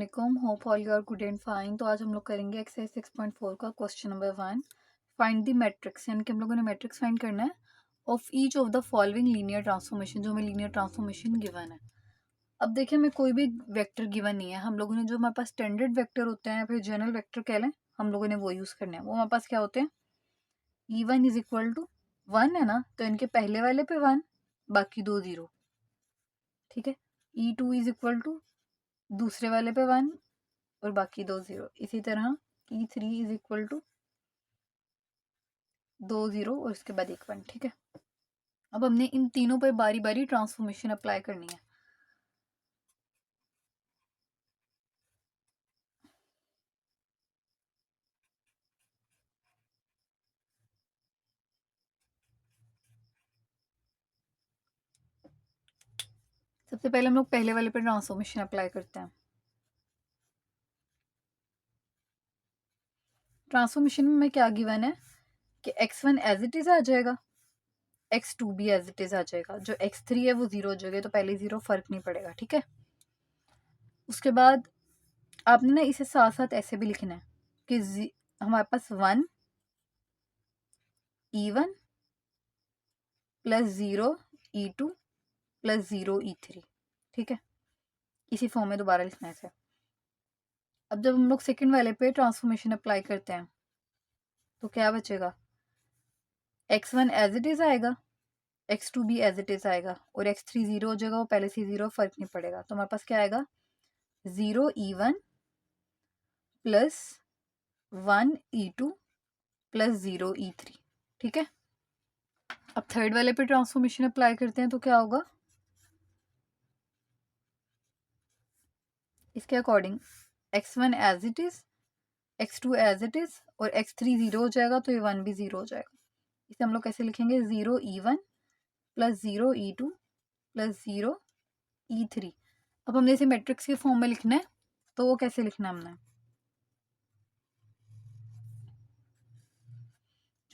अस्सलाम hope all you are good and fine. तो आज हम लोग करेंगे एक्सरसाइज 6.4 का question number 1। Find the matrix, यानी कि हम लोगों ने मैट्रिक्स फाइंड करना है of each of the following linear transformation, जो हमें लीनियर ट्रांसफॉर्मेशन गिवन है। अब देखिए हमें कोई भी वेक्टर गिवन नहीं है, हम लोगों ने जो हमारे पास स्टैंडर्ड वेक्टर होते हैं या फिर जनरल वेक्टर कह लें, हम लोगों ने वो यूज़ करने हैं। वो हमारे पास क्या होते हैं, E1 इज इक्वल टू 1 है ना, तो इनके पहले वाले पे 1, बाकी 2 0। ठीक है। E2 इज इक्वल टू दूसरे वाले पे 1 और बाकी 2 0। इसी तरह E3 इज इक्वल टू 2 0 और इसके बाद एक 1। ठीक है। अब हमने इन तीनों पर बारी बारी ट्रांसफॉर्मेशन अप्लाई करनी है। सबसे पहले हम लोग पहले वाले पे ट्रांसफॉर्मेशन अप्लाई करते हैं। ट्रांसफॉर्मेशन में क्या गिवन है कि x1 एज इट इज आ जाएगा, x2 भी एज इट इज आ जाएगा, जो x3 है वो 0 हो जाएगा, तो पहले 0 फर्क नहीं पड़ेगा। ठीक है। उसके बाद आपने ना इसे साथ साथ ऐसे भी लिखना है कि हमारे पास 1 E1 plus 0 E2 plus 0 E3। ठीक है। इसी फॉर्म में दोबारा लिखना है इसे। अब जब हम लोग सेकंड वाले पे ट्रांसफॉर्मेशन अप्लाई करते हैं तो क्या बचेगा, x1 एज इट इज आएगा, x2 भी एज इट इज आएगा और x3 0 हो जाएगा, वो पहले से 0, फर्क नहीं पड़ेगा। तो हमारे पास क्या आएगा, 0 E1 plus 1 E2 plus 0 E3। ठीक है। अब थर्ड वाले पे ट्रांसफॉर्मेशन अप्लाई करते हैं तो क्या होगा, इसके according x1 as it is, x2 as it is और x3 0 हो जाएगा, तो ये 1 भी 0 हो जाएगा। इसे हम लोग कैसे लिखेंगे, 0 E1 plus 0 E2 plus 0 E3। अब हमने इसे मैट्रिक्स के फॉर्म में लिखना है, तो वो कैसे लिखना है हमने,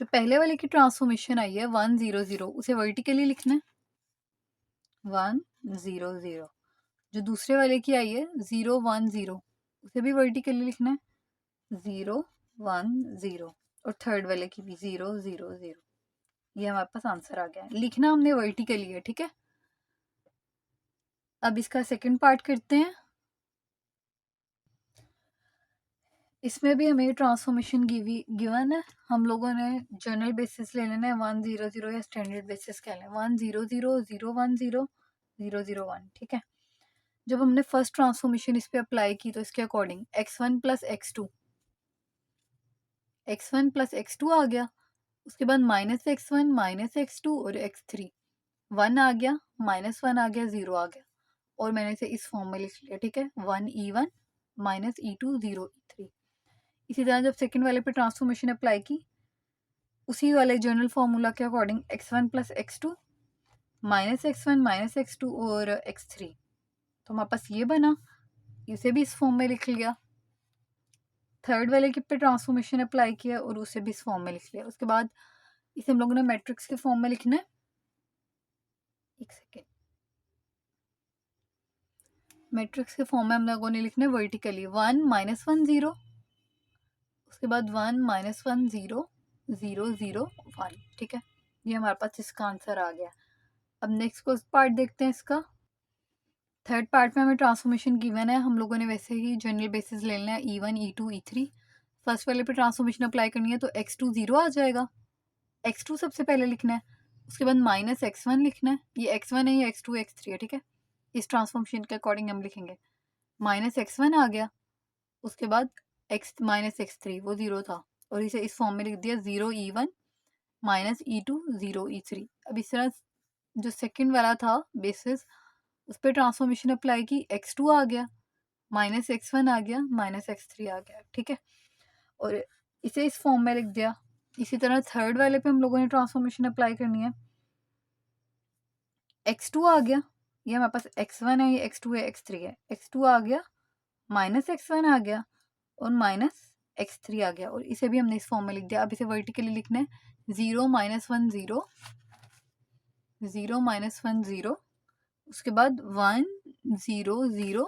जो पहले वाले की ट्रांसफॉर्मेशन आई है 1 0 0, उसे वर्टिकली लिखना है 1 0 0। जो दूसरे वाले की आई है 0 1 0, उसे भी वर्टिकली लिखना है 0 1 0। और थर्ड वाले की भी 0 0 0। ये हमारे पास आंसर आ गया है, लिखना हमने वर्टिकली है। ठीक है। अब इसका सेकंड पार्ट करते हैं। इसमें भी हमें ट्रांसफॉर्मेशन गिवन है, हम लोगों ने जनरल बेसिस ले लेना है 1 0 0 या स्टैंडर्ड बेसिस कह लें 1 0 0 0 1 0 0 0 1। ठीक है। जब हमने फर्स्ट ट्रांसफॉर्मेशन इस पे अप्लाई की तो इसके अकॉर्डिंग x1 प्लस x2 आ गया, उसके बाद माइनस x1 माइनस x2 और x3, 1 आ गया, -1 आ गया, 0 आ गया, और मैंने इसे इस फॉर्म में लिख लिया। ठीक है। 1 E1 माइनस E2 0 E3। इसी तरह जब सेकंड वाले पे ट्रांसफॉर्मेशन अप्लाई की, उसी वाले जनरल फार्मूला के according x1 plus x2 minus x1 minus x2 और x3, तो हमारे पास ये बना, इसे भी इस फॉर्म में लिख लिया। थर्ड वाले के पे ट्रांसफॉर्मेशन अप्लाई किया और उसे भी इस फॉर्म में लिख लिया। उसके बाद इसे हम लोगों ने मैट्रिक्स के फॉर्म में लिखना है। एक सेकेंड, मैट्रिक्स के फॉर्म में हम लोगों ने लिखना है वर्टिकली 1 -1 0, उसके बाद 1 -1 0 0 0 1। ठीक है। ये हमारे पास इसका आंसर आ गया। अब नेक्स्ट को पार्ट देखते हैं इसका। थर्ड पार्ट में हमें ट्रांसफॉर्मेशन गिवन है, हम लोगों ने वैसे ही जनरल बेसिस ले लेना है E1 E2 E3। फर्स्ट वाले पे ट्रांसफॉर्मेशन अप्लाई करनी है तो x2 0 आ जाएगा, x2 सबसे पहले लिखना है, उसके बाद माइनस x1 लिखना है, ये x1 है, ये x2 x3 है। ठीक है। इस ट्रांसफॉर्मेशन के अकॉर्डिंग हम लिखेंगे माइनस x1 आ गया, उसके बाद x माइनस x3 वो 0 था, और इसे इस फॉर्म में लिख दिया 0 E1 माइनस E2 0 E3। अब इस तरह जो सेकंड वाला था बेसिस, उस पर ट्रांसफॉर्मेशन अप्लाई की, x2 आ गया, माइनस x1 आ गया, माइनस x3 आ गया। ठीक है। और इसे इस फॉर्म में लिख दिया। इसी तरह थर्ड वाले पे हम लोगों ने ट्रांसफॉर्मेशन अप्लाई करनी है, x2 आ गया, ये हमारे पास x1 है, ये x2 है, x3 है, x2 आ गया, माइनस x1 आ गया और माइनस x3 आ गया, और इसे भी हमने इस फॉर्म में लिख दिया। अब इसे वर्टिकली लिखना है 0 -1 0 0 -1 0, उसके बाद 1 0 0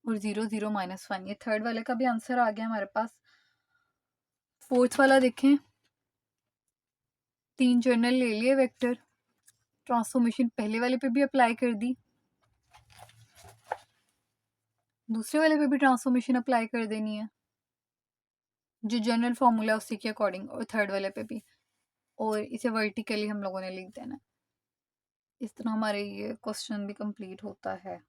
और 0 0 -1। ये थर्ड वाले का भी आंसर आ गया हमारे पास। फोर्थ वाला देखें, 3 जर्नल ले लिए वेक्टर, ट्रांसफॉर्मेशन पहले वाले पे भी अप्लाई कर दी, दूसरे वाले पे भी ट्रांसफॉर्मेशन अप्लाई कर देनी है जो जनरल फॉर्मूला उसी के अकॉर्डिंग, और थर्ड वाले पे भी, और इसे वर्टिकली हम लोगों ने लिख देना। इस तरह हमारे ये क्वेश्चन भी कंप्लीट होता है।